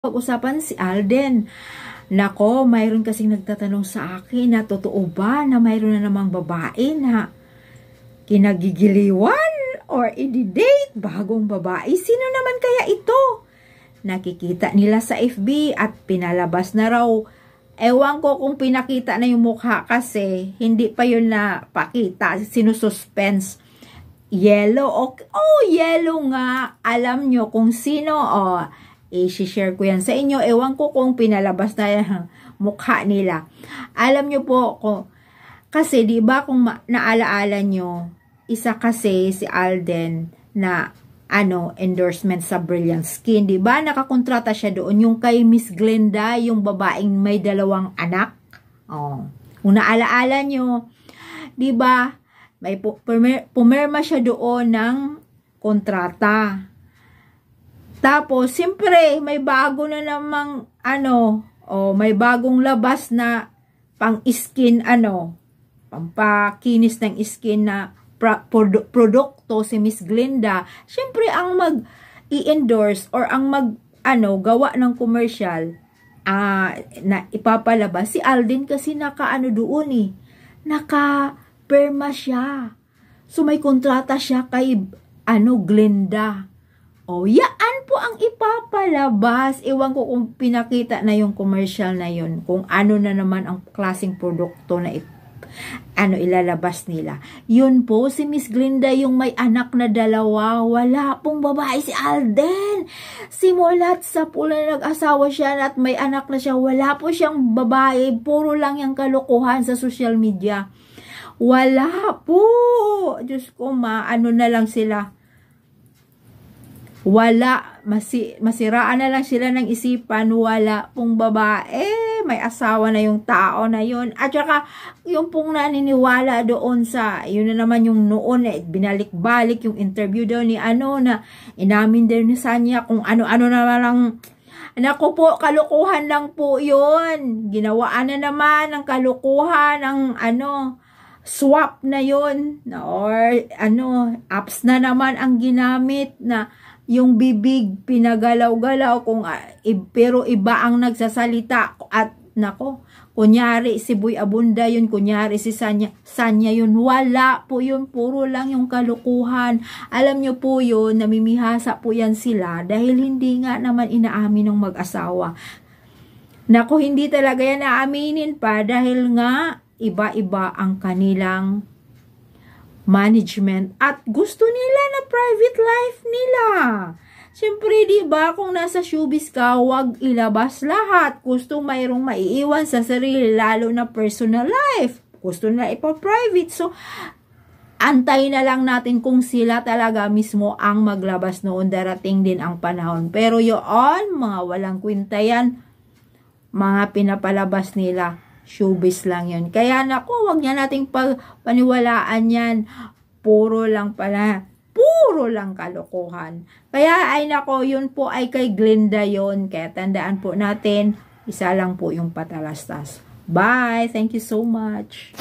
Pag-usapan si Alden. Nako, mayroon kasing nagtatanong sa akin na totoo ba na mayroon na namang babae na kinagigiliwan or i-date bagong babae. Sino naman kaya ito? Nakikita nila sa FB at pinalabas na raw. Ewan ko kung pinakita na yung mukha kasi hindi pa yun na pakita. Sinususpense. Yellow. Okay. Oh, yellow nga. Alam nyo kung sino. Oh, i-share ko yan sa inyo. Ewan ko kung pinalabas na yung mukha nila. Alam nyo po, kasi di ba kung naalaala nyo, isa kasi si Alden na endorsement sa Brilliant Skin. Di ba nakakontrata siya doon yung kay Miss Glenda, yung babaeng may 2 anak. Oh. Kung naalaala nyo, di ba may pumirma siya doon ng kontrata. Tapos, siyempre, may bago na namang, may bagong labas na pang-skin, pampakinis ng skin na produkto si Miss Glenda. Siyempre, ang mag-i-endorse or ang gawa ng commercial na ipapalabas, si Alden kasi doon naka-perma siya. So, may kontrata siya kay, Glenda. Oh, yaan po ang ipapalabas. Ewan ko kung pinakita na yung commercial na yun. Kung ano na naman ang klaseng produkto na ilalabas nila. Yun po, si Miss Glenda yung may anak na 2. Wala pong babae si Alden. Simulat sa pula nag-asawa siya at may anak na siya. Wala po siyang babae. Puro lang yung kalokohan sa social media. Wala po. Diyos ko, na lang sila. Wala, masiraan na lang sila ng isipan, wala pong babae, may asawa na yung tao na yun. At saka, yung pong naniniwala doon sa, yun na naman yung noon, binalik-balik yung interview daw ni na inamin din ni Sanya kung ano-ano na lang. Naku po, kalukuhan lang po yun. Ginawaan na naman ng kalukuhan, ng swap na yun, or apps na naman ang ginamit na yung bibig pinagalaw-galaw pero iba ang nagsasalita at nako, kunyari si Boy Abunda yun, kunyari si Sanya yun, wala po yun, puro lang yung kalukuhan. Alam nyo po yun, namimihasa po yan sila dahil hindi nga naman inaamin ng mag-asawa. Nako, hindi talaga yan naaminin pa dahil nga iba-iba ang kanilang management at gusto nila na private life nila. Siyempre, di ba, kung nasa showbiz ka, wag ilabas lahat. Gusto mayroong maiiwan sa sarili, lalo na personal life. Gusto nila ipa-private. So, antay na lang natin kung sila talaga mismo ang maglabas noon. Darating din ang panahon. Pero yun, mga walang kwenta yan, mga pinapalabas nila. Showbiz lang yun. Kaya naku, wag niya nating paniwalaan yan. Puro lang kalokohan. Kaya ay nako, yun po ay kay Glenda yun. Kaya tandaan po natin, isa lang po yung patalastas. Bye! Thank you so much.